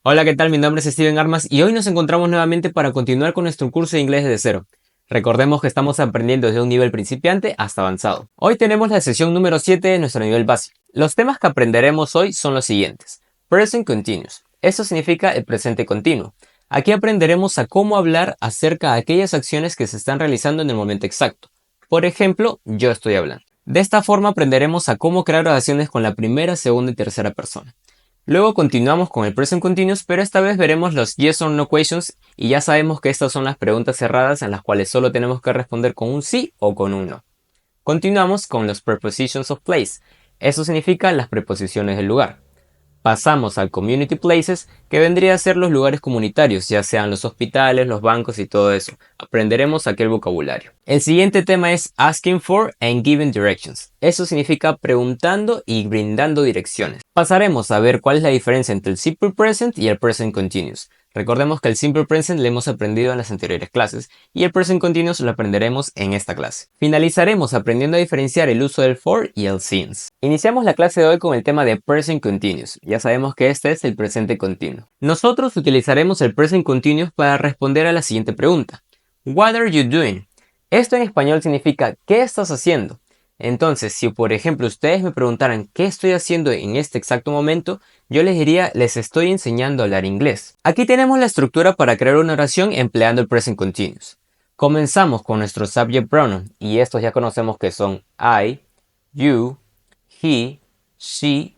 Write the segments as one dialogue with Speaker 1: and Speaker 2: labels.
Speaker 1: Hola, ¿qué tal? Mi nombre es Steven Armas y hoy nos encontramos nuevamente para continuar con nuestro curso de inglés desde cero. Recordemos que estamos aprendiendo desde un nivel principiante hasta avanzado. Hoy tenemos la sesión número 7 de nuestro nivel básico. Los temas que aprenderemos hoy son los siguientes. Present Continuous. Esto significa el presente continuo. Aquí aprenderemos a cómo hablar acerca de aquellas acciones que se están realizando en el momento exacto. Por ejemplo, yo estoy hablando. De esta forma aprenderemos a cómo crear oraciones con la primera, segunda y tercera persona. Luego continuamos con el Present Continuous, pero esta vez veremos los Yes or No questions y ya sabemos que estas son las preguntas cerradas en las cuales solo tenemos que responder con un sí o con un no. Continuamos con los Prepositions of Place. Eso significa las preposiciones del lugar. Pasamos al Community Places, que vendría a ser los lugares comunitarios, ya sean los hospitales, los bancos y todo eso. Aprenderemos aquel vocabulario. El siguiente tema es Asking for and Giving Directions. Eso significa preguntando y brindando direcciones. Pasaremos a ver cuál es la diferencia entre el Simple Present y el Present Continuous. Recordemos que el Simple Present lo hemos aprendido en las anteriores clases y el Present Continuous lo aprenderemos en esta clase. Finalizaremos aprendiendo a diferenciar el uso del for y el since. Iniciamos la clase de hoy con el tema de Present Continuous. Ya sabemos que este es el presente continuo. Nosotros utilizaremos el Present Continuous para responder a la siguiente pregunta. What are you doing? Esto en español significa ¿qué estás haciendo? Entonces, si por ejemplo ustedes me preguntaran qué estoy haciendo en este exacto momento, yo les diría, les estoy enseñando a hablar inglés. Aquí tenemos la estructura para crear una oración empleando el present continuous. Comenzamos con nuestro subject pronoun, y estos ya conocemos que son I, you, he, she,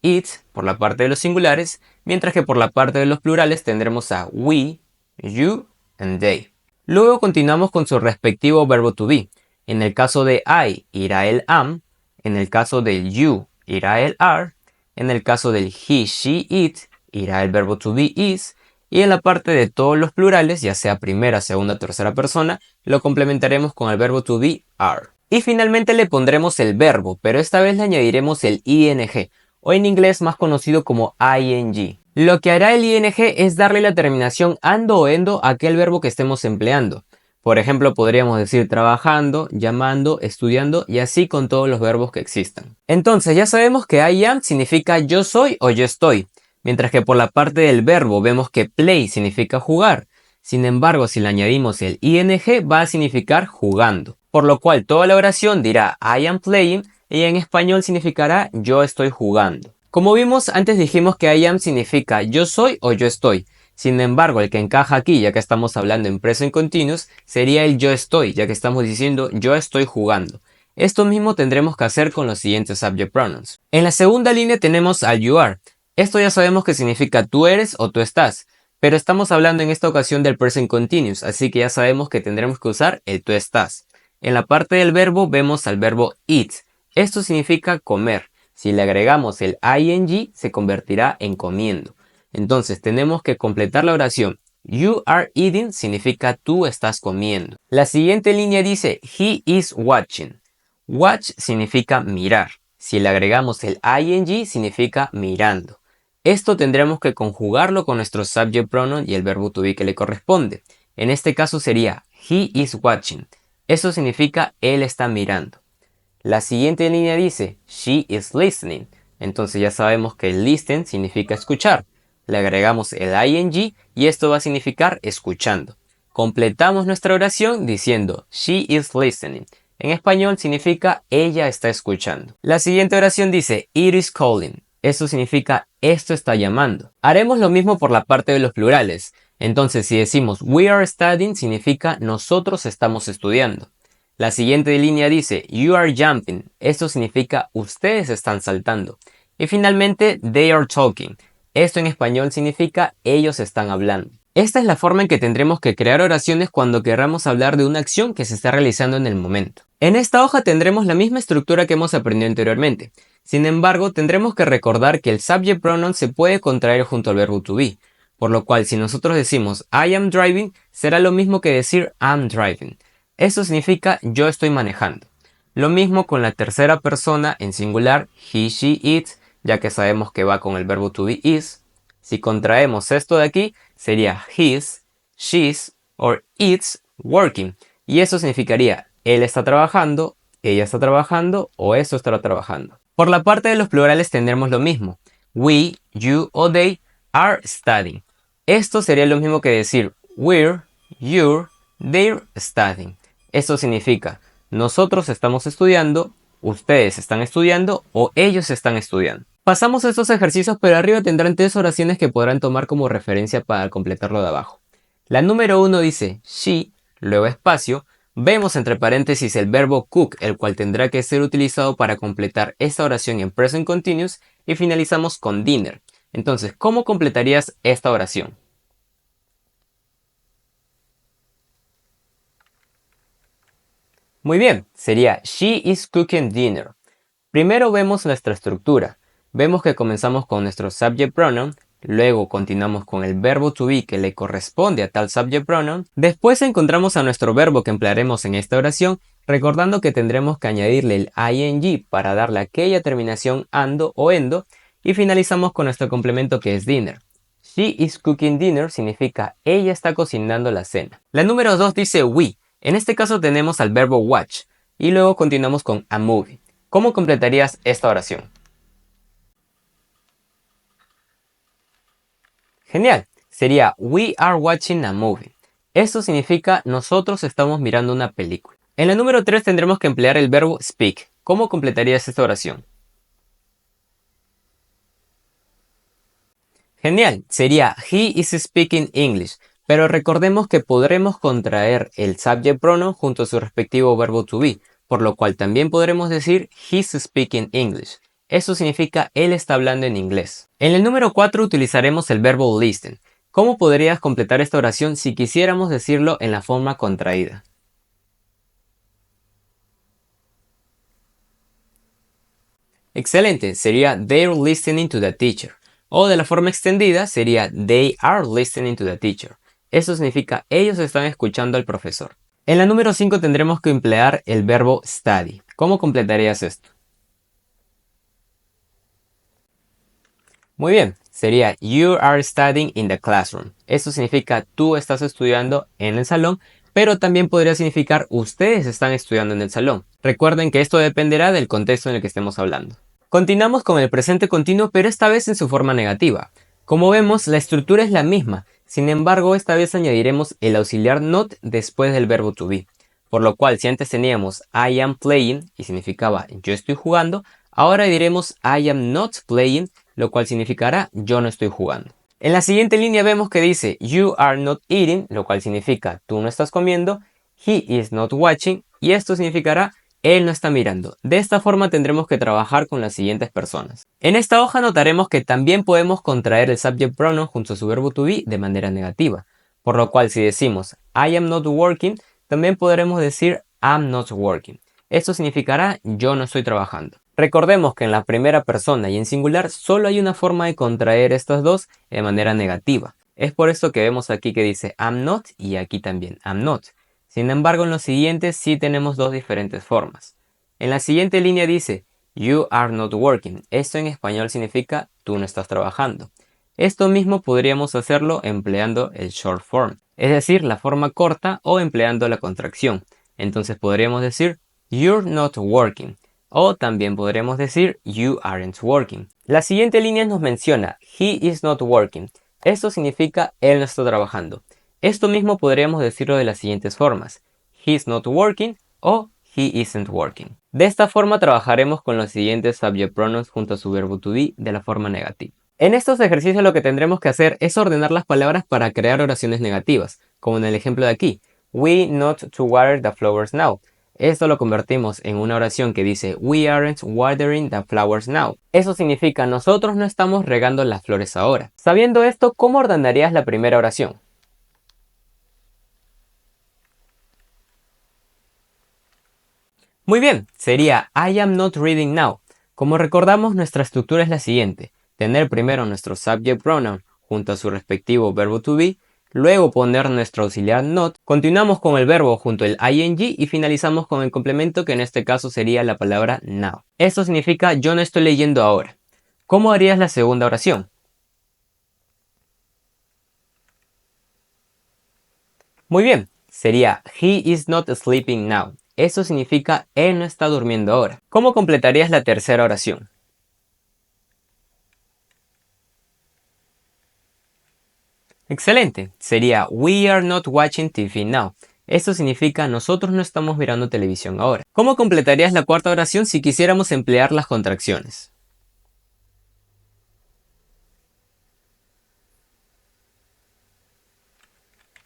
Speaker 1: it, por la parte de los singulares, mientras que por la parte de los plurales tendremos a we, you, and they. Luego continuamos con su respectivo verbo to be. En el caso de I irá el am, en el caso del you irá el are, en el caso del he, she, it irá el verbo to be is, y en la parte de todos los plurales, ya sea primera, segunda, tercera persona, lo complementaremos con el verbo to be are. Y finalmente le pondremos el verbo, pero esta vez le añadiremos el ing, o en inglés más conocido como ing. Lo que hará el ing es darle la terminación ando o endo a aquel verbo que estemos empleando. Por ejemplo, podríamos decir trabajando, llamando, estudiando y así con todos los verbos que existan. Entonces ya sabemos que I am significa yo soy o yo estoy, mientras que por la parte del verbo vemos que play significa jugar. Sin embargo, si le añadimos el ing va a significar jugando, por lo cual toda la oración dirá I am playing y en español significará yo estoy jugando. Como vimos, antes dijimos que I am significa yo soy o yo estoy. Sin embargo, el que encaja aquí, ya que estamos hablando en present continuous, sería el yo estoy, ya que estamos diciendo yo estoy jugando. Esto mismo tendremos que hacer con los siguientes subject pronouns. En la segunda línea tenemos al you are. Esto ya sabemos que significa tú eres o tú estás, pero estamos hablando en esta ocasión del present continuous, así que ya sabemos que tendremos que usar el tú estás. En la parte del verbo vemos al verbo eat. Esto significa comer. Si le agregamos el ing, se convertirá en comiendo. Entonces tenemos que completar la oración. You are eating significa tú estás comiendo. La siguiente línea dice he is watching. Watch significa mirar. Si le agregamos el ing significa mirando. Esto tendremos que conjugarlo con nuestro subject pronoun y el verbo to be que le corresponde. En este caso sería he is watching. Eso significa él está mirando. La siguiente línea dice she is listening. Entonces ya sabemos que listen significa escuchar. Le agregamos el ing y esto va a significar escuchando. Completamos nuestra oración diciendo she is listening. En español significa ella está escuchando. La siguiente oración dice it is calling. Esto significa esto está llamando. Haremos lo mismo por la parte de los plurales. Entonces si decimos we are studying significa nosotros estamos estudiando. La siguiente línea dice you are jumping. Esto significa ustedes están saltando. Y finalmente they are talking. Esto en español significa ellos están hablando. Esta es la forma en que tendremos que crear oraciones cuando queramos hablar de una acción que se está realizando en el momento. En esta hoja tendremos la misma estructura que hemos aprendido anteriormente. Sin embargo, tendremos que recordar que el subject pronoun se puede contraer junto al verbo to be. Por lo cual, si nosotros decimos I am driving, será lo mismo que decir I'm driving. Esto significa yo estoy manejando. Lo mismo con la tercera persona en singular he, she, it, ya que sabemos que va con el verbo to be is. Si contraemos esto de aquí, sería his, she's, or it's working. Y eso significaría él está trabajando, ella está trabajando o eso estará trabajando. Por la parte de los plurales tendremos lo mismo. We, you o they are studying. Esto sería lo mismo que decir we're, you're, they're studying. Esto significa nosotros estamos estudiando, ustedes están estudiando o ellos están estudiando. Pasamos a estos ejercicios, pero arriba tendrán 3 oraciones que podrán tomar como referencia para completar lo de abajo. La número 1 dice she, luego espacio. Vemos entre paréntesis el verbo cook, el cual tendrá que ser utilizado para completar esta oración en present continuous, y finalizamos con dinner. Entonces, ¿cómo completarías esta oración? Muy bien, sería she is cooking dinner. Primero vemos nuestra estructura. Vemos que comenzamos con nuestro subject pronoun, luego continuamos con el verbo to be que le corresponde a tal subject pronoun, después encontramos a nuestro verbo que emplearemos en esta oración, recordando que tendremos que añadirle el ing para darle aquella terminación ando o endo, y finalizamos con nuestro complemento que es dinner. She is cooking dinner significa ella está cocinando la cena. La número 2 dice we. En este caso tenemos al verbo watch y luego continuamos con a movie. ¿Cómo completarías esta oración? Genial, sería we are watching a movie. Esto significa nosotros estamos mirando una película. En la número 3 tendremos que emplear el verbo speak. ¿Cómo completarías esta oración? Genial, sería he is speaking English, pero recordemos que podremos contraer el subject pronoun junto a su respectivo verbo to be, por lo cual también podremos decir he's speaking English. Eso significa él está hablando en inglés. En el número 4 utilizaremos el verbo listen. ¿Cómo podrías completar esta oración si quisiéramos decirlo en la forma contraída? Excelente, sería they're listening to the teacher. O de la forma extendida sería they are listening to the teacher. Eso significa ellos están escuchando al profesor. En la número 5 tendremos que emplear el verbo study. ¿Cómo completarías esto? Muy bien, sería you are studying in the classroom. Eso significa tú estás estudiando en el salón, pero también podría significar ustedes están estudiando en el salón. Recuerden que esto dependerá del contexto en el que estemos hablando. Continuamos con el presente continuo, pero esta vez en su forma negativa. Como vemos, la estructura es la misma, sin embargo, esta vez añadiremos el auxiliar not después del verbo to be. Por lo cual, si antes teníamos I am playing y significaba yo estoy jugando, ahora diremos I am not playing, lo cual significará yo no estoy jugando. En la siguiente línea vemos que dice you are not eating, lo cual significa tú no estás comiendo, he is not watching, y esto significará él no está mirando. De esta forma tendremos que trabajar con las siguientes personas. En esta hoja notaremos que también podemos contraer el subject pronoun junto a su verbo to be de manera negativa. Por lo cual si decimos I am not working, también podremos decir I'm not working. Esto significará yo no estoy trabajando. Recordemos que en la primera persona y en singular solo hay una forma de contraer estas dos de manera negativa. Es por esto que vemos aquí que dice I'm not y aquí también I'm not. Sin embargo, en los siguientes sí tenemos dos diferentes formas. En la siguiente línea dice you are not working. Esto en español significa tú no estás trabajando. Esto mismo podríamos hacerlo empleando el short form, es decir, la forma corta o empleando la contracción. Entonces podríamos decir you're not working. O también podremos decir you aren't working. La siguiente línea nos menciona he is not working. Esto significa él no está trabajando. Esto mismo podríamos decirlo de las siguientes formas. He's not working o he isn't working. De esta forma trabajaremos con los siguientes subject pronouns junto a su verbo to be de la forma negativa. En estos ejercicios lo que tendremos que hacer es ordenar las palabras para crear oraciones negativas, como en el ejemplo de aquí. We not to water the flowers now. Esto lo convertimos en una oración que dice we aren't watering the flowers now. Eso significa nosotros no estamos regando las flores ahora. Sabiendo esto, ¿cómo ordenarías la primera oración? Muy bien, sería I am not reading now. Como recordamos, nuestra estructura es la siguiente. Tener primero nuestro subject pronoun junto a su respectivo verbo to be, luego poner nuestro auxiliar not, continuamos con el verbo junto al ing y finalizamos con el complemento que en este caso sería la palabra now. Esto significa yo no estoy leyendo ahora. ¿Cómo harías la segunda oración? Muy bien, sería he is not sleeping now. Eso significa él no está durmiendo ahora. ¿Cómo completarías la tercera oración? Excelente, sería We are not watching TV now. Esto significa nosotros no estamos mirando televisión ahora. ¿Cómo completarías la cuarta oración si quisiéramos emplear las contracciones?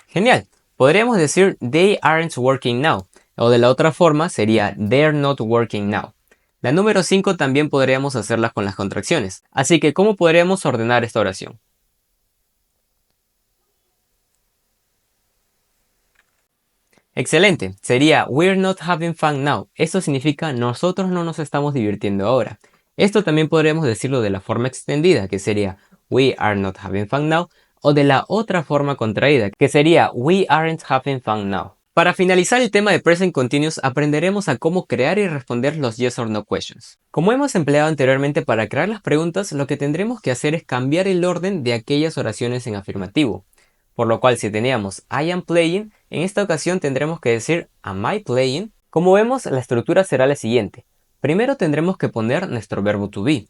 Speaker 1: Genial, podríamos decir They aren't working now, o de la otra forma sería They're not working now. La número 5 también podríamos hacerlas con las contracciones, así que ¿cómo podríamos ordenar esta oración? Excelente, sería We're not having fun now. Esto significa nosotros no nos estamos divirtiendo ahora. Esto también podríamos decirlo de la forma extendida, que sería We are not having fun now, o de la otra forma contraída, que sería We aren't having fun now. Para finalizar el tema de Present Continuous, aprenderemos a cómo crear y responder los Yes or No questions. Como hemos empleado anteriormente para crear las preguntas, lo que tendremos que hacer es cambiar el orden de aquellas oraciones en afirmativo. Por lo cual si teníamos I am playing, en esta ocasión tendremos que decir am I playing. Como vemos, la estructura será la siguiente. Primero tendremos que poner nuestro verbo to be,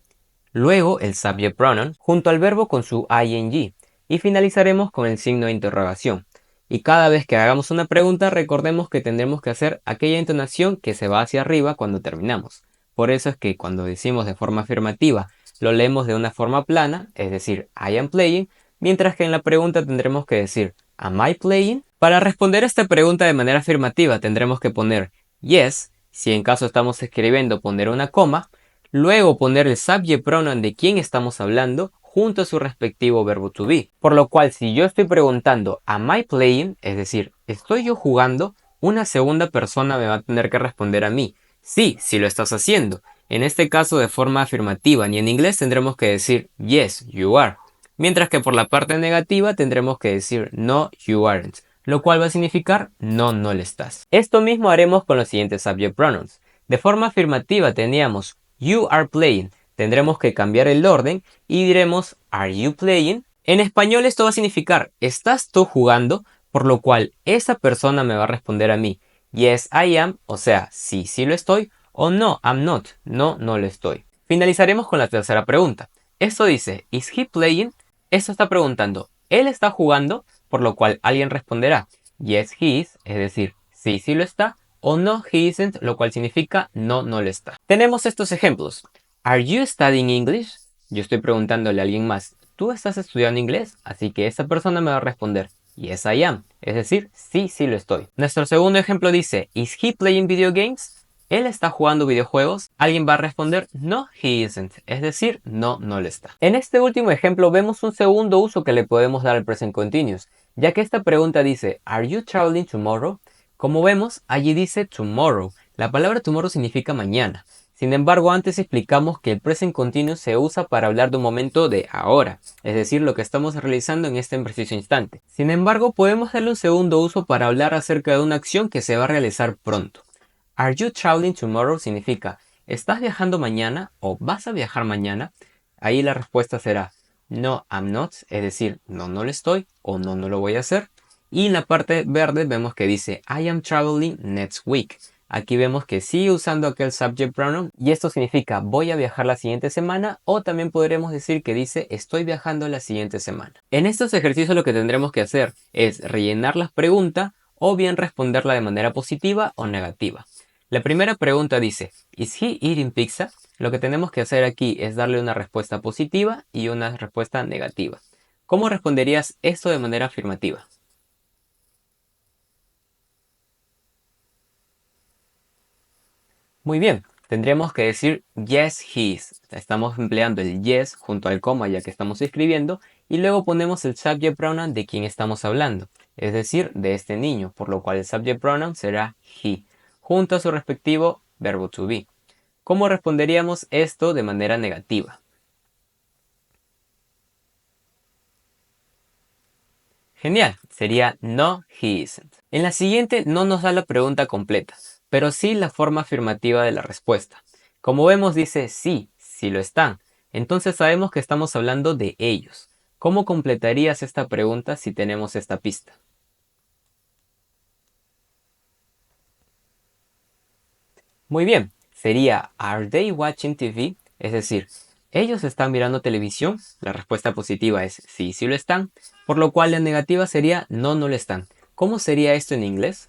Speaker 1: luego el subject pronoun junto al verbo con su ing y finalizaremos con el signo de interrogación. Y cada vez que hagamos una pregunta recordemos que tendremos que hacer aquella entonación que se va hacia arriba cuando terminamos. Por eso es que cuando decimos de forma afirmativa lo leemos de una forma plana, es decir, I am playing, mientras que en la pregunta tendremos que decir Am I playing? Para responder a esta pregunta de manera afirmativa tendremos que poner yes, si en caso estamos escribiendo poner una coma, luego poner el subject pronoun de quién estamos hablando junto a su respectivo verbo to be. Por lo cual si yo estoy preguntando Am I playing? Es decir, ¿estoy yo jugando? Una segunda persona me va a tener que responder a mí. Sí, sí lo estás haciendo. En este caso de forma afirmativa, y en inglés tendremos que decir yes, you are. Mientras que por la parte negativa tendremos que decir no, you aren't, lo cual va a significar no, no le estás. Esto mismo haremos con los siguientes subject pronouns. De forma afirmativa teníamos you are playing, tendremos que cambiar el orden y diremos are you playing. En español esto va a significar ¿estás tú jugando? Por lo cual esa persona me va a responder a mí yes I am, o sea sí, sí lo estoy, o no, I'm not, no, no lo estoy. Finalizaremos con la tercera pregunta. Esto dice is he playing? Esto está preguntando, ¿él está jugando? Por lo cual alguien responderá, yes he is, es decir, sí, sí lo está, o no he isn't, lo cual significa no, no lo está. Tenemos estos ejemplos. Are you studying English? Yo estoy preguntándole a alguien más, ¿tú estás estudiando inglés? Así que esa persona me va a responder, yes I am, es decir, sí, sí lo estoy. Nuestro segundo ejemplo dice, is he playing video games? ¿Él está jugando videojuegos? Alguien va a responder no, he isn't, es decir, no, no lo está. En este último ejemplo vemos un segundo uso que le podemos dar al present continuous, ya que esta pregunta dice ¿Are you traveling tomorrow? Como vemos, allí dice tomorrow. La palabra tomorrow significa mañana. Sin embargo, antes explicamos que el present continuous se usa para hablar de un momento de ahora, es decir, lo que estamos realizando en este preciso instante. Sin embargo, podemos darle un segundo uso para hablar acerca de una acción que se va a realizar pronto. Are you traveling tomorrow? Significa, ¿estás viajando mañana o vas a viajar mañana? Ahí la respuesta será, no, I'm not, es decir, no, no lo estoy o no, no lo voy a hacer. Y en la parte verde vemos que dice, I am traveling next week. Aquí vemos que sigue usando aquel subject pronoun y esto significa voy a viajar la siguiente semana o también podremos decir que dice estoy viajando la siguiente semana. En estos ejercicios lo que tendremos que hacer es rellenar las preguntas o bien responderla de manera positiva o negativa. La primera pregunta dice, ¿Is he eating pizza? Lo que tenemos que hacer aquí es darle una respuesta positiva y una respuesta negativa. ¿Cómo responderías esto de manera afirmativa? Muy bien, tendríamos que decir yes he is. Estamos empleando el yes junto al coma ya que estamos escribiendo y luego ponemos el subject pronoun de quien estamos hablando, es decir, de este niño, por lo cual el subject pronoun será he, junto a su respectivo verbo to be. ¿Cómo responderíamos esto de manera negativa? Genial, sería no, he isn't. En la siguiente no nos da la pregunta completa, pero sí la forma afirmativa de la respuesta. Como vemos dice sí, sí lo están. Entonces sabemos que estamos hablando de ellos. ¿Cómo completarías esta pregunta si tenemos esta pista? Muy bien, sería Are they watching TV? Es decir, ¿Ellos están mirando televisión? La respuesta positiva es sí, sí lo están, por lo cual la negativa sería no, no lo están. ¿Cómo sería esto en inglés?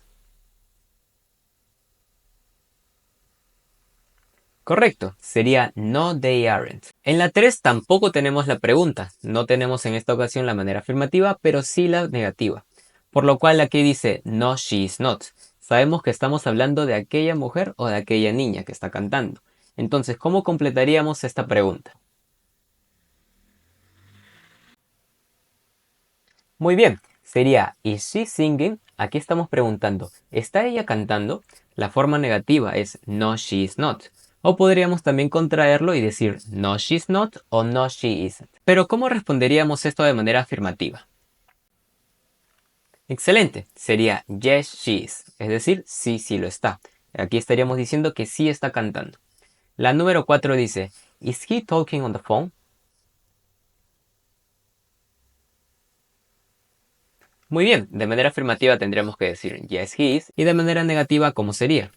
Speaker 1: Correcto, sería no they aren't. En la 3 tampoco tenemos la pregunta, no tenemos en esta ocasión la manera afirmativa, pero sí la negativa. Por lo cual aquí dice no she is not. Sabemos que estamos hablando de aquella mujer o de aquella niña que está cantando. Entonces, ¿cómo completaríamos esta pregunta? Muy bien, sería is she singing? Aquí estamos preguntando, ¿está ella cantando? La forma negativa es no she is not. O podríamos también contraerlo y decir no she's not o no she isn't. Pero ¿cómo responderíamos esto de manera afirmativa? Excelente, sería yes she is, es decir, sí, sí lo está. Aquí estaríamos diciendo que sí está cantando. La número 4 dice, is he talking on the phone? Muy bien, de manera afirmativa tendríamos que decir yes he is y de manera negativa ¿cómo sería?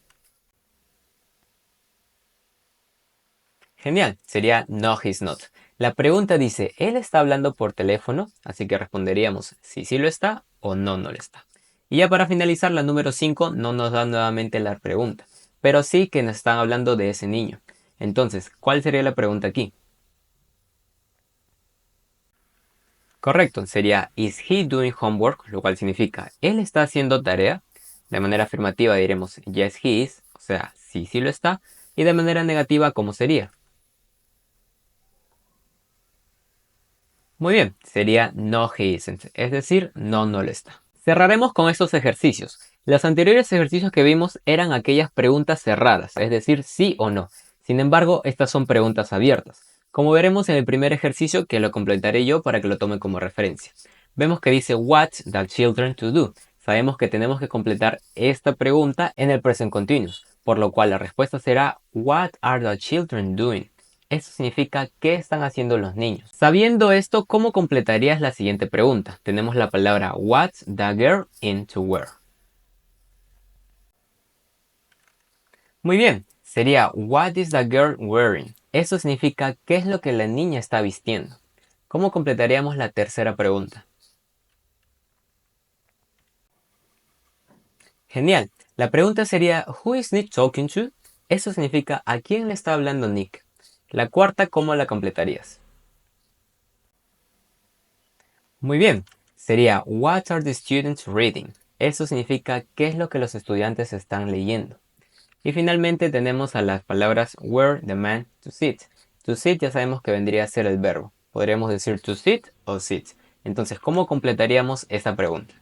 Speaker 1: Genial, sería no he's not. La pregunta dice, ¿él está hablando por teléfono? Así que responderíamos sí, sí lo está o no, no lo está. Y ya para finalizar, la número 5 no nos da nuevamente la pregunta, pero sí que nos están hablando de ese niño. Entonces, ¿cuál sería la pregunta aquí? Correcto, sería ¿is he doing homework? Lo cual significa ¿él está haciendo tarea? De manera afirmativa diremos yes he is, o sea, sí, sí lo está. Y de manera negativa, ¿cómo sería? Muy bien, sería no he isn't, es decir, no, no lo está. Cerraremos con estos ejercicios. Los anteriores ejercicios que vimos eran aquellas preguntas cerradas, es decir, sí o no. Sin embargo, estas son preguntas abiertas, como veremos en el primer ejercicio que lo completaré yo para que lo tome como referencia. Vemos que dice what the children to do. Sabemos que tenemos que completar esta pregunta en el present continuous, por lo cual la respuesta será what are the children doing? Eso significa ¿qué están haciendo los niños? Sabiendo esto, ¿cómo completarías la siguiente pregunta? Tenemos la palabra what's the girl into wear. Muy bien, sería what is the girl wearing? Eso significa ¿qué es lo que la niña está vistiendo? ¿Cómo completaríamos la tercera pregunta? Genial. La pregunta sería who is Nick talking to? Eso significa ¿a quién le está hablando Nick? La cuarta, ¿cómo la completarías? Muy bien, sería What are the students reading? Eso significa ¿qué es lo que los estudiantes están leyendo? Y finalmente tenemos a las palabras where the man to sit. To sit ya sabemos que vendría a ser el verbo. Podríamos decir to sit o sit. Entonces, ¿cómo completaríamos esta pregunta?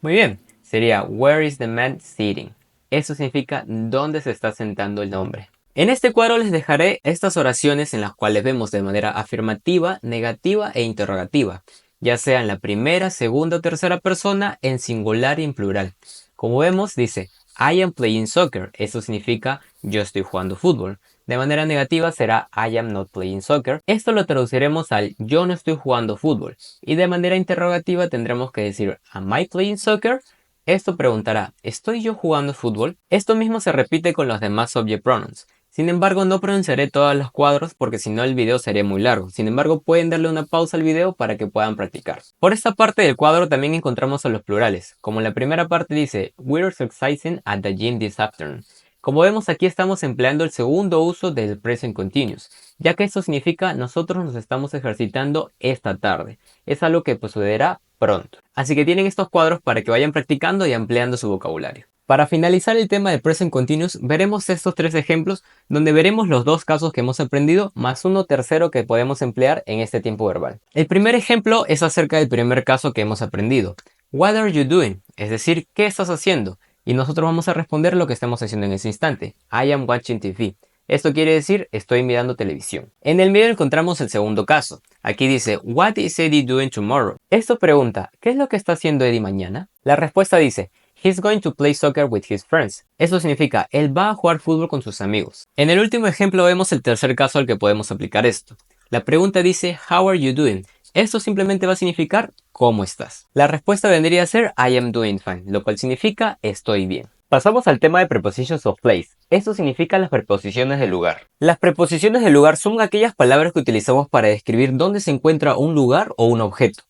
Speaker 1: Muy bien, sería where is the man sitting? Eso significa ¿dónde se está sentando el hombre? En este cuadro les dejaré estas oraciones en las cuales vemos de manera afirmativa, negativa e interrogativa, ya sea en la primera, segunda o tercera persona, en singular y en plural. Como vemos, dice I am playing soccer, eso significa yo estoy jugando fútbol. De manera negativa será I am not playing soccer. Esto lo traduciremos al yo no estoy jugando fútbol. Y de manera interrogativa tendremos que decir Am I playing soccer? Esto preguntará, ¿estoy yo jugando fútbol? Esto mismo se repite con los demás subject pronouns. Sin embargo, no pronunciaré todos los cuadros porque si no el video sería muy largo. Sin embargo, pueden darle una pausa al video para que puedan practicar. Por esta parte del cuadro también encontramos a los plurales. Como en la primera parte dice, We're exercising at the gym this afternoon. Como vemos aquí estamos empleando el segundo uso del present continuous, ya que esto significa nosotros nos estamos ejercitando esta tarde. Es algo que sucederá pronto. Así que tienen estos cuadros para que vayan practicando y ampliando su vocabulario. Para finalizar el tema de present continuous, veremos estos tres ejemplos donde veremos los dos casos que hemos aprendido más uno tercero que podemos emplear en este tiempo verbal. El primer ejemplo es acerca del primer caso que hemos aprendido. What are you doing? Es decir, ¿qué estás haciendo? Y nosotros vamos a responder lo que estamos haciendo en ese instante. I am watching TV. Esto quiere decir estoy mirando televisión. En el medio encontramos el segundo caso. Aquí dice What is Eddie doing tomorrow? Esto pregunta ¿qué es lo que está haciendo Eddie mañana? La respuesta dice He's going to play soccer with his friends. Eso significa él va a jugar fútbol con sus amigos. En el último ejemplo vemos el tercer caso al que podemos aplicar esto. La pregunta dice How are you doing? Esto simplemente va a significar ¿cómo estás? La respuesta vendría a ser I am doing fine, lo cual significa estoy bien. Pasamos al tema de prepositions of place. Esto significa las preposiciones de lugar. Las preposiciones de lugar son aquellas palabras que utilizamos para describir dónde se encuentra un lugar o un objeto.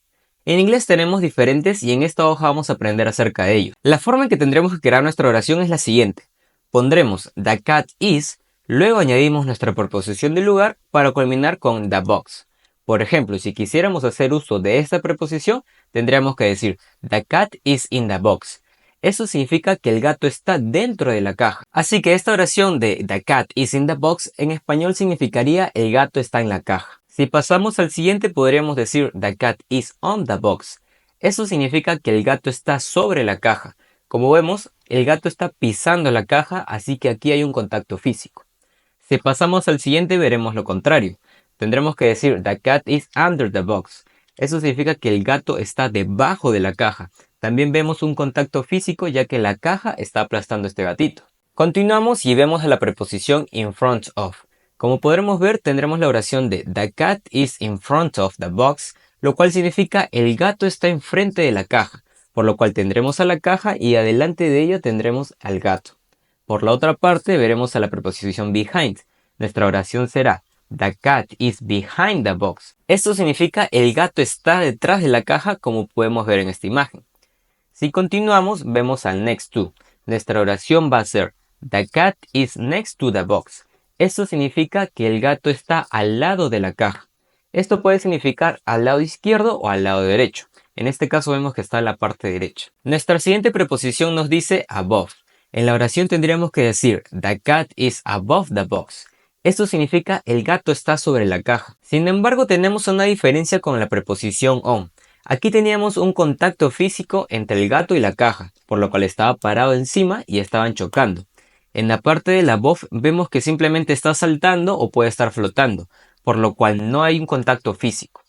Speaker 1: En inglés tenemos diferentes y en esta hoja vamos a aprender acerca de ellos. La forma en que tendremos que crear nuestra oración es la siguiente. Pondremos the cat is, luego añadimos nuestra preposición de lugar para culminar con the box. Por ejemplo, si quisiéramos hacer uso de esta preposición, tendríamos que decir the cat is in the box. Eso significa que el gato está dentro de la caja. Así que esta oración de the cat is in the box en español significaría el gato está en la caja. Si pasamos al siguiente podríamos decir the cat is on the box. Eso significa que el gato está sobre la caja. Como vemos, el gato está pisando la caja, así que aquí hay un contacto físico. Si pasamos al siguiente veremos lo contrario. Tendremos que decir the cat is under the box. Eso significa que el gato está debajo de la caja. También vemos un contacto físico ya que la caja está aplastando este gatito. Continuamos y vemos a la preposición in front of. Como podremos ver tendremos la oración de the cat is in front of the box, lo cual significa el gato está enfrente de la caja, por lo cual tendremos a la caja y adelante de ella tendremos al gato. Por la otra parte veremos a la preposición behind. Nuestra oración será the cat is behind the box. Esto significa el gato está detrás de la caja como podemos ver en esta imagen. Si continuamos vemos al next to. Nuestra oración va a ser the cat is next to the box. Esto significa que el gato está al lado de la caja. Esto puede significar al lado izquierdo o al lado derecho. En este caso vemos que está en la parte derecha. Nuestra siguiente preposición nos dice above. En la oración tendríamos que decir the cat is above the box. Esto significa el gato está sobre la caja. Sin embargo, tenemos una diferencia con la preposición on. Aquí teníamos un contacto físico entre el gato y la caja, por lo cual estaba parado encima y estaban chocando. En la parte de la above vemos que simplemente está saltando o puede estar flotando, por lo cual no hay un contacto físico.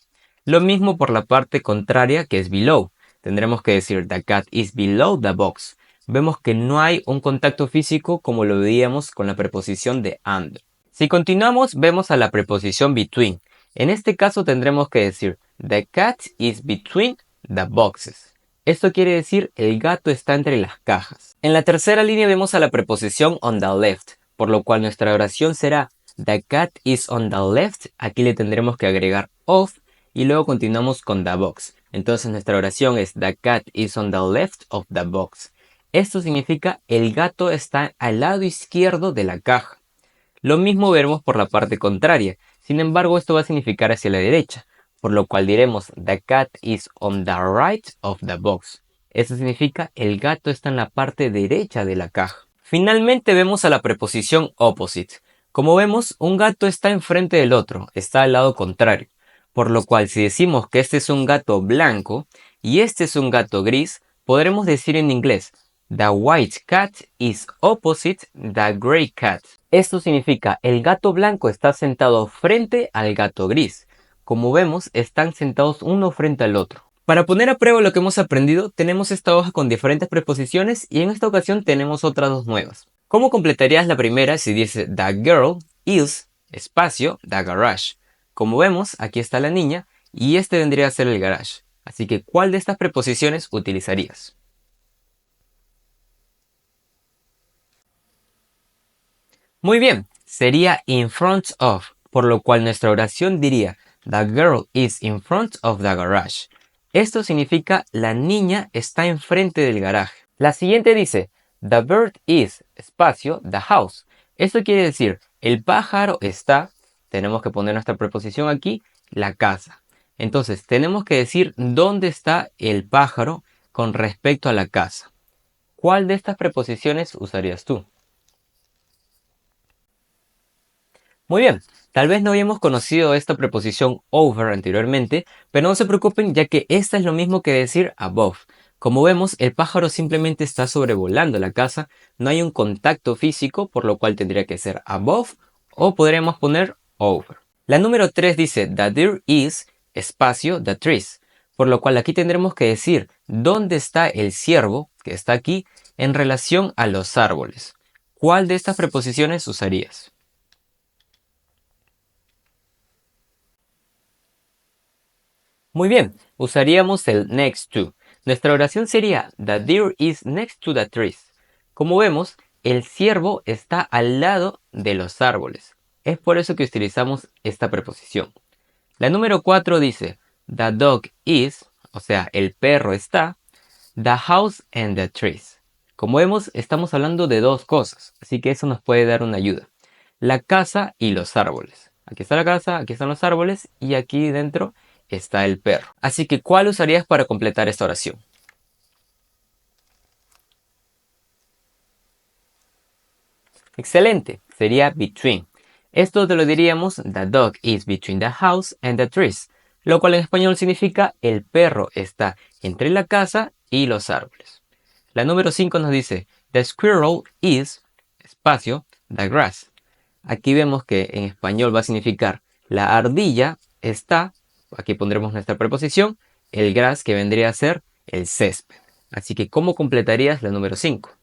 Speaker 1: Lo mismo por la parte contraria que es below. Tendremos que decir the cat is below the box. Vemos que no hay un contacto físico como lo veíamos con la preposición de under. Si continuamos vemos a la preposición between. En este caso tendremos que decir the cat is between the boxes. Esto quiere decir el gato está entre las cajas. En la tercera línea vemos a la preposición on the left, por lo cual nuestra oración será the cat is on the left. Aquí le tendremos que agregar of y luego continuamos con the box. Entonces nuestra oración es the cat is on the left of the box. Esto significa el gato está al lado izquierdo de la caja. Lo mismo veremos por la parte contraria. Sin embargo, esto va a significar hacia la derecha, por lo cual diremos the cat is on the right of the box. Eso significa el gato está en la parte derecha de la caja. Finalmente vemos a la preposición opposite. Como vemos, un gato está enfrente del otro, está al lado contrario. Por lo cual si decimos que este es un gato blanco y este es un gato gris, podremos decir en inglés the white cat is opposite the gray cat. Esto significa el gato blanco está sentado frente al gato gris. Como vemos, están sentados uno frente al otro. Para poner a prueba lo que hemos aprendido, tenemos esta hoja con diferentes preposiciones y en esta ocasión tenemos otras dos nuevas. ¿Cómo completarías la primera si dice the girl is, espacio, the garage? Como vemos, aquí está la niña y este vendría a ser el garage. Así que, ¿cuál de estas preposiciones utilizarías? Muy bien, sería in front of, por lo cual nuestra oración diría the girl is in front of the garage. Esto significa la niña está enfrente del garaje. La siguiente dice the bird is, espacio, the house. Esto quiere decir el pájaro está, tenemos que poner nuestra preposición aquí, la casa. Entonces tenemos que decir dónde está el pájaro con respecto a la casa. ¿Cuál de estas preposiciones usarías tú? Muy bien, tal vez no habíamos conocido esta preposición over anteriormente, pero no se preocupen ya que esta es lo mismo que decir above. Como vemos, el pájaro simplemente está sobrevolando la casa, no hay un contacto físico, por lo cual tendría que ser above o podríamos poner over. La número 3 dice the deer is, espacio, the trees, por lo cual aquí tendremos que decir dónde está el ciervo, que está aquí, en relación a los árboles. ¿Cuál de estas preposiciones usarías? Muy bien, usaríamos el next to. Nuestra oración sería the deer is next to the trees. Como vemos, el ciervo está al lado de los árboles. Es por eso que utilizamos esta preposición. La número 4 dice, the dog is, o sea, el perro está, the house and the trees. Como vemos, estamos hablando de dos cosas, así que eso nos puede dar una ayuda. La casa y los árboles. Aquí está la casa, aquí están los árboles y aquí dentro está el perro. Así que, ¿cuál usarías para completar esta oración? Excelente, sería between. Esto te lo diríamos, the dog is between the house and the trees, lo cual en español significa el perro está entre la casa y los árboles. La número 5 nos dice, the squirrel is, espacio, the grass. Aquí vemos que en español va a significar la ardilla está, aquí pondremos nuestra preposición, el grass que vendría a ser el césped. Así que, ¿cómo completarías la número 5?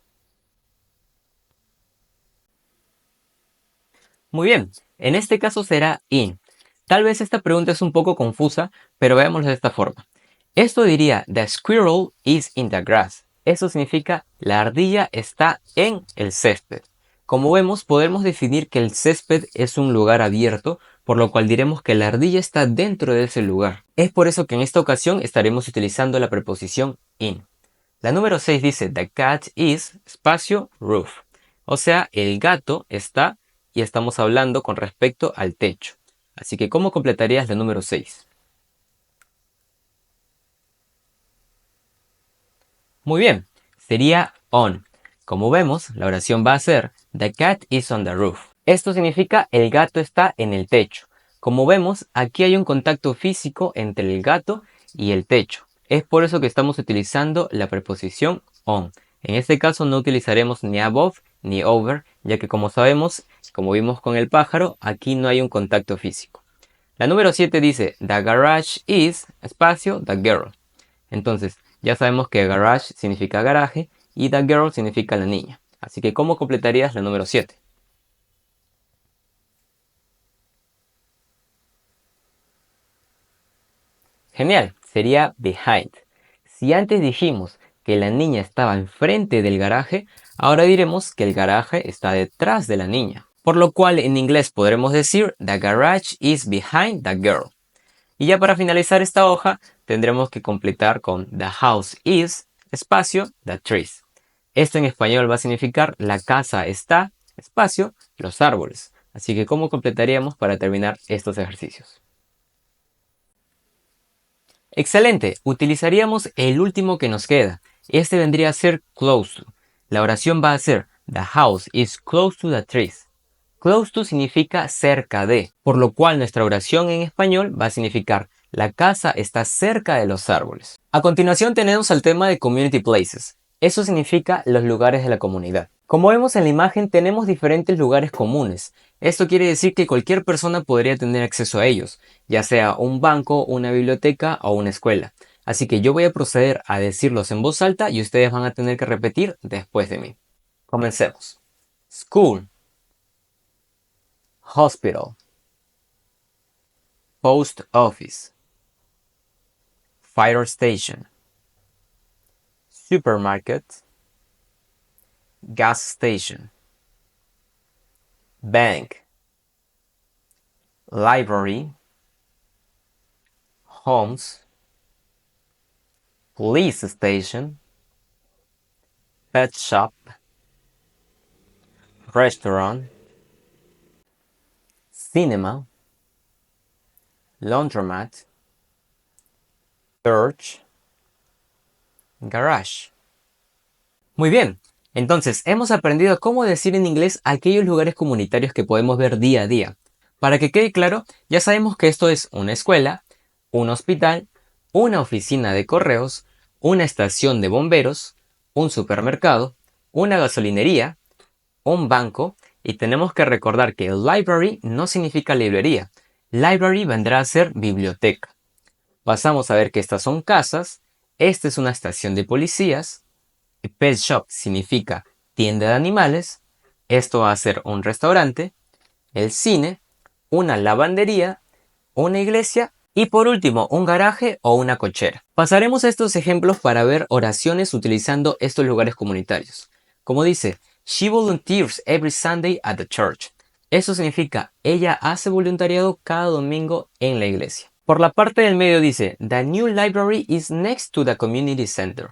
Speaker 1: Muy bien, en este caso será in. Tal vez esta pregunta es un poco confusa, pero veámoslo de esta forma. Esto diría, the squirrel is in the grass. Eso significa, la ardilla está en el césped. Como vemos, podemos definir que el césped es un lugar abierto, por lo cual diremos que la ardilla está dentro de ese lugar. Es por eso que en esta ocasión estaremos utilizando la preposición in. La número 6 dice, the cat is, espacio, roof. O sea, el gato está y estamos hablando con respecto al techo. Así que, ¿cómo completarías la número 6? Muy bien, sería on. Como vemos, la oración va a ser the cat is on the roof. Esto significa el gato está en el techo. Como vemos, aquí hay un contacto físico entre el gato y el techo. Es por eso que estamos utilizando la preposición on. En este caso no utilizaremos ni above ni over, ya que como sabemos, como vimos con el pájaro, aquí no hay un contacto físico. La número 7 dice, the garage is, espacio, the girl. Entonces, ya sabemos que garage significa garaje y the girl significa la niña. Así que, ¿cómo completarías la número 7? Genial, sería behind. Si antes dijimos que la niña estaba enfrente del garaje, ahora diremos que el garaje está detrás de la niña. Por lo cual en inglés podremos decir the garage is behind the girl. Y ya para finalizar esta hoja tendremos que completar con the house is, espacio, the trees. Esto en español va a significar la casa está, espacio, los árboles. Así que ¿cómo completaríamos para terminar estos ejercicios? Excelente, utilizaríamos el último que nos queda. Este vendría a ser close to. La oración va a ser the house is close to the trees. Close to significa cerca de, por lo cual nuestra oración en español va a significar la casa está cerca de los árboles. A continuación tenemos el tema de community places. Eso significa los lugares de la comunidad. Como vemos en la imagen tenemos diferentes lugares comunes. Esto quiere decir que cualquier persona podría tener acceso a ellos, ya sea un banco, una biblioteca o una escuela. Así que yo voy a proceder a decirlos en voz alta y ustedes van a tener que repetir después de mí. Comencemos. School, hospital, post office, fire station, supermarket, gas station, bank, library, homes, police station, pet shop, restaurant, cinema, laundromat, church, garage. Muy bien, entonces hemos aprendido cómo decir en inglés aquellos lugares comunitarios que podemos ver día a día. Para que quede claro, ya sabemos que esto es una escuela, un hospital, una oficina de correos, una estación de bomberos, un supermercado, una gasolinería, un banco, y tenemos que recordar que library no significa librería. Library vendrá a ser biblioteca. Pasamos a ver que estas son casas, esta es una estación de policías, pet shop significa tienda de animales, esto va a ser un restaurante, el cine, una lavandería, una iglesia y por último un garaje o una cochera. Pasaremos a estos ejemplos para ver oraciones utilizando estos lugares comunitarios. Como dice, she volunteers every Sunday at the church. Eso significa, ella hace voluntariado cada domingo en la iglesia. Por la parte del medio dice, the new library is next to the community center.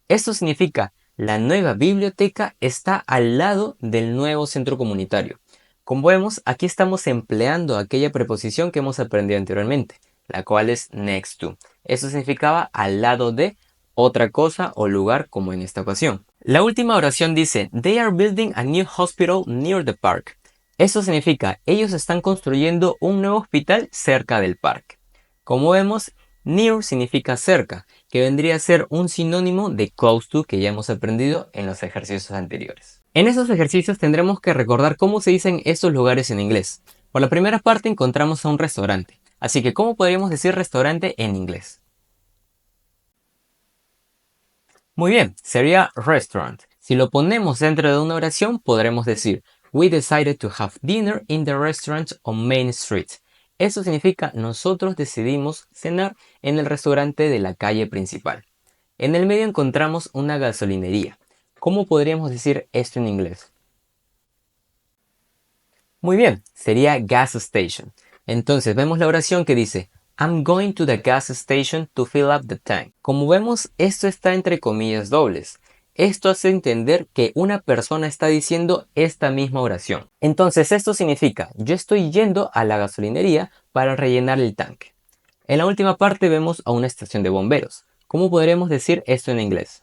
Speaker 1: Esto significa, la nueva biblioteca está al lado del nuevo centro comunitario. Como vemos, aquí estamos empleando aquella preposición que hemos aprendido anteriormente, la cual es next to. Eso significaba al lado de otra cosa o lugar, como en esta ocasión. La última oración dice, they are building a new hospital near the park. Eso significa, ellos están construyendo un nuevo hospital cerca del parque. Como vemos, near significa cerca, que vendría a ser un sinónimo de close to que ya hemos aprendido en los ejercicios anteriores. En estos ejercicios tendremos que recordar cómo se dicen estos lugares en inglés. Por la primera parte encontramos a un restaurante, así que ¿cómo podríamos decir restaurante en inglés? Muy bien, sería restaurant. Si lo ponemos dentro de una oración, podremos decir we decided to have dinner in the restaurant on Main Street. Eso significa nosotros decidimos cenar en el restaurante de la calle principal. En el medio encontramos una gasolinería. ¿Cómo podríamos decir esto en inglés? Muy bien, sería gas station. Entonces vemos la oración que dice I'm going to the gas station to fill up the tank. Como vemos, esto está entre comillas dobles. Esto hace entender que una persona está diciendo esta misma oración. Entonces esto significa, yo estoy yendo a la gasolinería para rellenar el tanque. En la última parte vemos a una estación de bomberos. ¿Cómo podremos decir esto en inglés?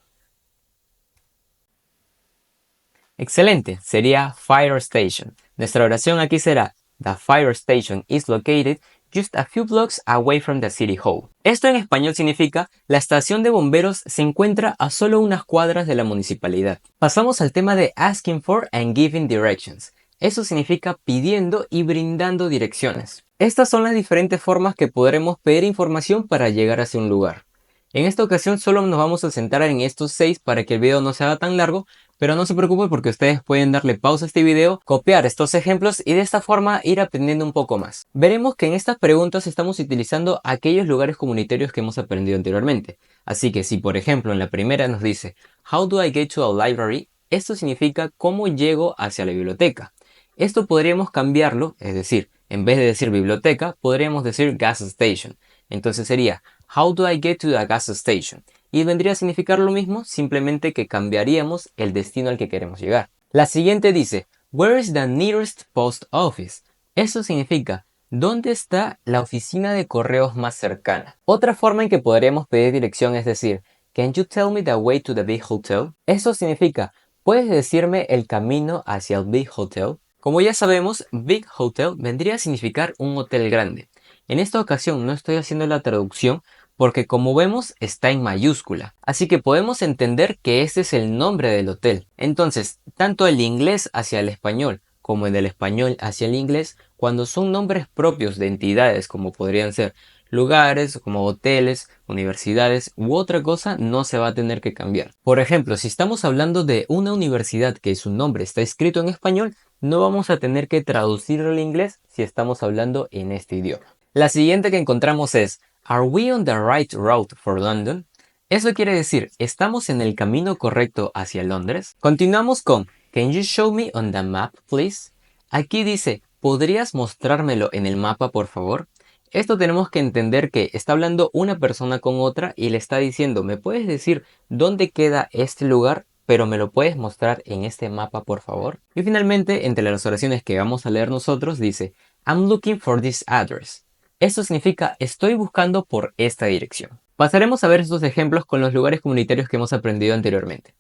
Speaker 1: Excelente, sería fire station. Nuestra oración aquí será, the fire station is located just a few blocks away from the city hall. Esto en español significa, la estación de bomberos se encuentra a solo unas cuadras de la municipalidad. Pasamos al tema de asking for and giving directions. Eso significa pidiendo y brindando direcciones. Estas son las diferentes formas que podremos pedir información para llegar hacia un lugar. En esta ocasión solo nos vamos a centrar en estos 6 para que el video no se haga tan largo, pero no se preocupe porque ustedes pueden darle pausa a este video, copiar estos ejemplos y de esta forma ir aprendiendo un poco más. Veremos que en estas preguntas estamos utilizando aquellos lugares comunitarios que hemos aprendido anteriormente. Así que si por ejemplo en la primera nos dice How do I get to a library? Esto significa cómo llego hacia la biblioteca. Esto podríamos cambiarlo, es decir, en vez de decir biblioteca, podríamos decir gas station. Entonces sería How do I get to the gas station? Y vendría a significar lo mismo, simplemente que cambiaríamos el destino al que queremos llegar. La siguiente dice, Where is the nearest post office? Eso significa, ¿dónde está la oficina de correos más cercana? Otra forma en que podríamos pedir dirección es decir, Can you tell me the way to the big hotel? Eso significa, ¿puedes decirme el camino hacia el big hotel? Como ya sabemos, big hotel vendría a significar un hotel grande. En esta ocasión no estoy haciendo la traducción porque como vemos está en mayúscula, así que podemos entender que este es el nombre del hotel. Entonces, tanto el inglés hacia el español como el del español hacia el inglés, cuando son nombres propios de entidades como podrían ser lugares, como hoteles, universidades u otra cosa, no se va a tener que cambiar. Por ejemplo, si estamos hablando de una universidad que su nombre está escrito en español, no vamos a tener que traducirlo al inglés si estamos hablando en este idioma. La siguiente que encontramos es Are we on the right route for London? Eso quiere decir, ¿estamos en el camino correcto hacia Londres? Continuamos con Can you show me on the map, please? Aquí dice, ¿podrías mostrármelo en el mapa, por favor? Esto tenemos que entender que está hablando una persona con otra y le está diciendo, ¿me puedes decir dónde queda este lugar? Pero me lo puedes mostrar en este mapa, por favor. Y finalmente, entre las oraciones que vamos a leer nosotros, dice I'm looking for this address. Eso significa estoy buscando por esta dirección. Pasaremos a ver estos ejemplos con los lugares comunitarios que hemos aprendido anteriormente.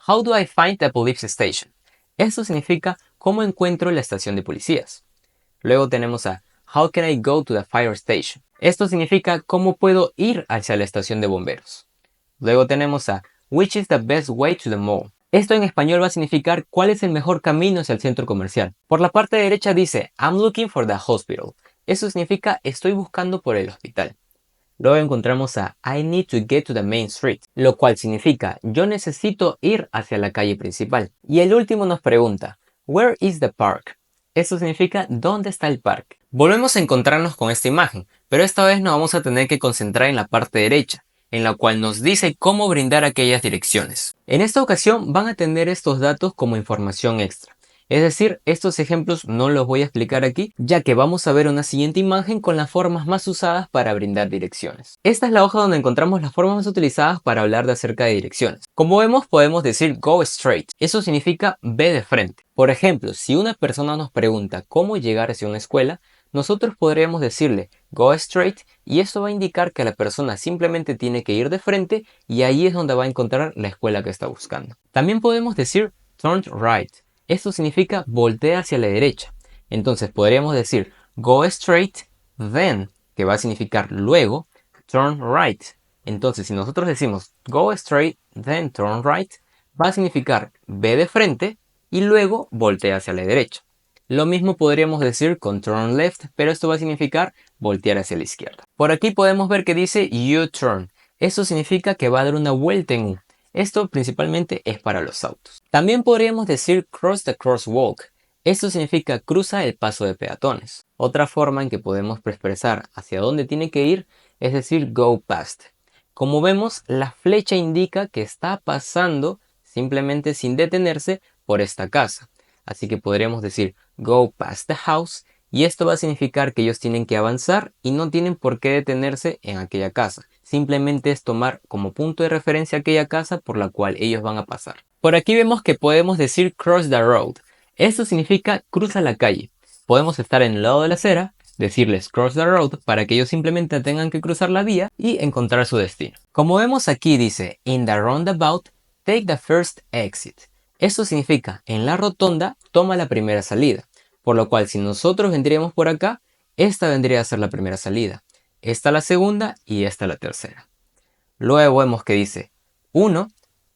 Speaker 1: How do I find the police station? Eso significa cómo encuentro la estación de policías. Luego tenemos a How can I go to the fire station? Esto significa cómo puedo ir hacia la estación de bomberos. Luego tenemos a Which is the best way to the mall? Esto en español va a significar cuál es el mejor camino hacia el centro comercial. Por la parte derecha dice I'm looking for the hospital. Eso significa estoy buscando por el hospital. Luego encontramos a I need to get to the main street, lo cual significa yo necesito ir hacia la calle principal. Y el último nos pregunta Where is the park? Eso significa ¿dónde está el parque? Volvemos a encontrarnos con esta imagen, pero esta vez nos vamos a tener que concentrar en la parte derecha. en la cual nos dice cómo brindar aquellas direcciones. En esta ocasión van a tener estos datos como información extra. Es decir, estos ejemplos no los voy a explicar aquí, ya que vamos a ver una siguiente imagen con las formas más usadas para brindar direcciones. Esta es la hoja donde encontramos las formas más utilizadas para hablar acerca de direcciones. Como vemos, podemos decir go straight. Eso significa ve de frente. Por ejemplo, si una persona nos pregunta cómo llegar hacia una escuela, nosotros podríamos decirle go straight y eso va a indicar que la persona simplemente tiene que ir de frente y ahí es donde va a encontrar la escuela que está buscando. También podemos decir turn right. Esto significa voltea hacia la derecha. Entonces podríamos decir go straight, then, que va a significar luego, turn right. Entonces si nosotros decimos go straight, then turn right, va a significar ve de frente y luego voltea hacia la derecha. Lo mismo podríamos decir con turn left, pero esto va a significar voltear hacia la izquierda. Por aquí podemos ver que dice U-turn. Eso significa que va a dar una vuelta en U. Esto principalmente es para los autos. También podríamos decir cross the crosswalk. Esto significa cruza el paso de peatones. Otra forma en que podemos expresar hacia dónde tiene que ir es decir go past. Como vemos, la flecha indica que está pasando simplemente sin detenerse por esta casa. Así que podríamos decir go past the house y esto va a significar que ellos tienen que avanzar y no tienen por qué detenerse en aquella casa. Simplemente es tomar como punto de referencia aquella casa por la cual ellos van a pasar. Por aquí vemos que podemos decir cross the road. Esto significa cruza la calle. Podemos estar en el lado de la acera, decirles cross the road para que ellos simplemente tengan que cruzar la vía y encontrar su destino. Como vemos aquí dice in the roundabout, take the first exit. Esto significa en la rotonda toma la primera salida. Por lo cual si nosotros vendríamos por acá, esta vendría a ser la primera salida. Esta la segunda y esta la tercera. Luego vemos que dice 1.